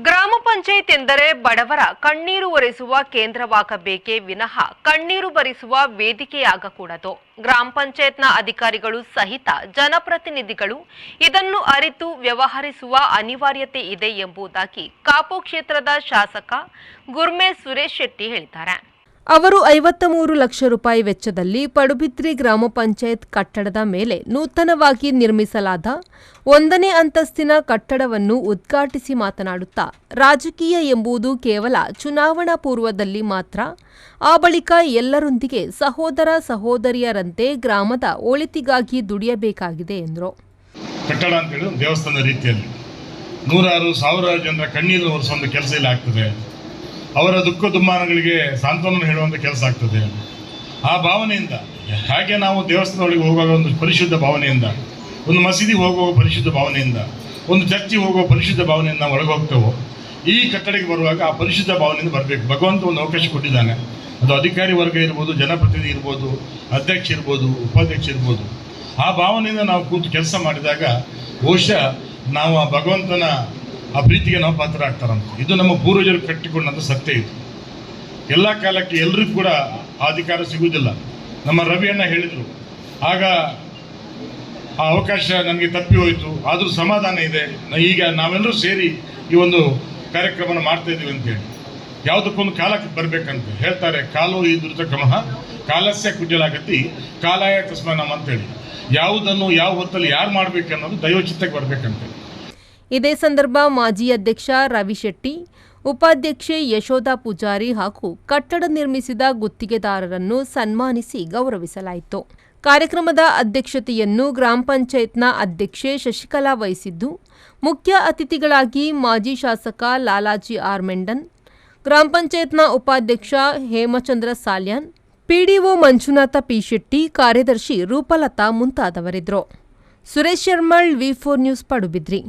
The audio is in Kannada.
ಗ್ರಾಮ ಪಂಚಾಯತ್ ಎಂದರೆ ಬಡವರ ಕಣ್ಣೀರು ಒರೆಸುವ ಕೇಂದ್ರವಾಗಬೇಕೇ ವಿನಃ ಕಣ್ಣೀರು ಬರಿಸುವ ವೇದಿಕೆಯಾಗಕೂಡದು. ಗ್ರಾಮ ಪಂಚಾಯತ್ನ ಅಧಿಕಾರಿಗಳು ಸಹಿತ ಜನಪ್ರತಿನಿಧಿಗಳು ಇದನ್ನು ಅರಿತು ವ್ಯವಹರಿಸುವ ಅನಿವಾರ್ಯತೆ ಇದೆ ಎಂಬುದಾಗಿ ಕಾಪು ಕ್ಷೇತ್ರದ ಶಾಸಕ ಗುರ್ಮೇಶ್ ಸುರೇಶ್ ಶೆಟ್ಟಿ ಹೇಳಿದ್ದಾರೆ. ಅವರು 53 ಲಕ್ಷ ರೂಪಾಯಿ ವೆಚ್ಚದಲ್ಲಿ ಪಡುಬಿದ್ರಿ ಗ್ರಾಮ ಪಂಚಾಯತ್ ಕಟ್ಟಡದ ಮೇಲೆ ನೂತನವಾಗಿ ನಿರ್ಮಿಸಲಾದ 1ನೇ ಅಂತಸ್ತಿನ ಕಟ್ಟಡವನ್ನು ಉದ್ಘಾಟಿಸಿ ಮಾತನಾಡುತ್ತಾ, ರಾಜಕೀಯ ಎಂಬುದು ಕೇವಲ ಚುನಾವಣಾ ಪೂರ್ವದಲ್ಲಿ ಮಾತ್ರ, ಆ ಬಳಿಕ ಎಲ್ಲರೊಂದಿಗೆ ಸಹೋದರ ಸಹೋದರಿಯರಂತೆ ಗ್ರಾಮದ ಒಳಿತಿಗಾಗಿ ದುಡಿಯಬೇಕಾಗಿದೆ ಎಂದರು. ಕಟ್ಟಡ ಅಂತ ಹೇಳಿದ್ರೆ ದೇವಸ್ಥಾನ ರೀತಿಯಲ್ಲಿ ನೂರಾರು ಸಾವಿರಾರು ಜನರ ಕಣ್ಣೀರು ಒರೆಸುವಂಥ ಕೆಲಸ ಇಲ್ಲಿ ಆಗ್ತದೆ. ಅವರ ದುಃಖ ದುಮ್ಮಾನಗಳಿಗೆ ಸಾಂತ್ವನ ಹೇಳುವಂಥ ಕೆಲಸ ಆಗ್ತದೆ. ಆ ಭಾವನೆಯಿಂದ ಹಾಗೆ ನಾವು ದೇವಸ್ಥಾನದೊಳಗೆ ಹೋಗುವಾಗ ಒಂದು ಪರಿಶುದ್ಧ ಭಾವನೆಯಿಂದ, ಒಂದು ಮಸೀದಿಗೆ ಹೋಗುವ ಪರಿಶುದ್ಧ ಭಾವನೆಯಿಂದ, ಒಂದು ಚರ್ಚಿಗೆ ಹೋಗುವ ಪರಿಶುದ್ಧ ಭಾವನೆಯಿಂದ ನಾವು ಒಳಗೆ ಹೋಗ್ತೇವೋ, ಈ ಕಟ್ಟಡಕ್ಕೆ ಬರುವಾಗ ಆ ಪರಿಶುದ್ಧ ಭಾವನೆಯಿಂದ ಬರಬೇಕು. ಭಗವಂತ ಒಂದು ಅವಕಾಶ ಕೊಟ್ಟಿದ್ದಾನೆ. ಅದು ಅಧಿಕಾರಿ ವರ್ಗ ಇರ್ಬೋದು, ಜನಪ್ರತಿನಿಧಿ ಇರ್ಬೋದು, ಅಧ್ಯಕ್ಷ ಇರ್ಬೋದು, ಉಪಾಧ್ಯಕ್ಷ ಇರ್ಬೋದು. ಆ ಭಾವನೆಯಿಂದ ನಾವು ಕೂತು ಕೆಲಸ ಮಾಡಿದಾಗ ಬಹುಶಃ ನಾವು ಆ ಭಗವಂತನ ಆ ಪ್ರೀತಿಗೆ ನಾವು ಪಾತ್ರ ಆಗ್ತಾರಂತ. ಇದು ನಮ್ಮ ಪೂರ್ವಜರು ಕಟ್ಟಿಕೊಂಡಂಥ ಸತ್ಯ. ಇದು ಎಲ್ಲ ಕಾಲಕ್ಕೆ ಎಲ್ರಿಗೂ ಕೂಡ ಆ ಅಧಿಕಾರ ಸಿಗುವುದಿಲ್ಲ. ನಮ್ಮ ರವಿಯಣ್ಣ ಹೇಳಿದರು, ಆಗ ಆ ಅವಕಾಶ ನನಗೆ ತಪ್ಪಿ ಹೋಯಿತು, ಆದರೂ ಸಮಾಧಾನ ಇದೆ, ಈಗ ನಾವೆಲ್ಲರೂ ಸೇರಿ ಈ ಒಂದು ಕಾರ್ಯಕ್ರಮನ ಮಾಡ್ತಾ ಇದ್ದೀವಿ ಅಂತೇಳಿ. ಯಾವುದಕ್ಕೊಂದು ಕಾಲಕ್ಕೆ ಬರಬೇಕಂತ ಹೇಳ್ತಾರೆ. ಕಾಲೋ ಈ ದುರಿತಕ್ರಮಃ ಕಾಲಸ್ಯ ಕುಜಲಾಗತಿ ಕಾಲಾಯ ತಸ್ಮನಂ ಅಂತೇಳಿ. ಯಾವುದನ್ನು ಯಾವ ಹೊತ್ತಲ್ಲಿ ಯಾರು ಮಾಡಬೇಕನ್ನೋದು ದೈವಚಿತ್ತಕ್ಕೆ ಬರಬೇಕಂತೆ. ಇದೇ ಸಂದರ್ಭ ಮಾಜಿ ಅಧ್ಯಕ್ಷ ರವಿ ಶೆಟ್ಟಿ, ಉಪಾಧ್ಯಕ್ಷೆ ಯಶೋಧ ಪೂಜಾರಿ ಹಾಗೂ ಕಟ್ಟಡ ನಿರ್ಮಿಸಿದ ಗುತ್ತಿಗೆದಾರರನ್ನು ಸನ್ಮಾನಿಸಿ ಗೌರವಿಸಲಾಯಿತು. ಕಾರ್ಯಕ್ರಮದ ಅಧ್ಯಕ್ಷತೆಯನ್ನು ಗ್ರಾಮ ಪಂಚಾಯತ್ನ ಅಧ್ಯಕ್ಷೆ ಶಶಿಕಲಾ ವಹಿಸಿದ್ದು, ಮುಖ್ಯ ಅತಿಥಿಗಳಾಗಿ ಮಾಜಿ ಶಾಸಕ ಲಾಲಾಜಿ ಆರ್ ಮೆಂಡನ್, ಗ್ರಾಮ ಪಂಚಾಯತ್ನ ಉಪಾಧ್ಯಕ್ಷ ಹೇಮಚಂದ್ರ ಸಾಲ್ಯಾನ್, ಪಿಡಿಒ ಮಂಜುನಾಥ ಪಿ ಶೆಟ್ಟಿ, ಕಾರ್ಯದರ್ಶಿ ರೂಪಲತಾ ಮುಂತಾದವರಿದ್ದರು. ಸುರೇಶ್ ಶರ್ಮಳ್, ವಿ4 ನ್ಯೂಸ್, ಪಡುಬಿದ್ರಿ.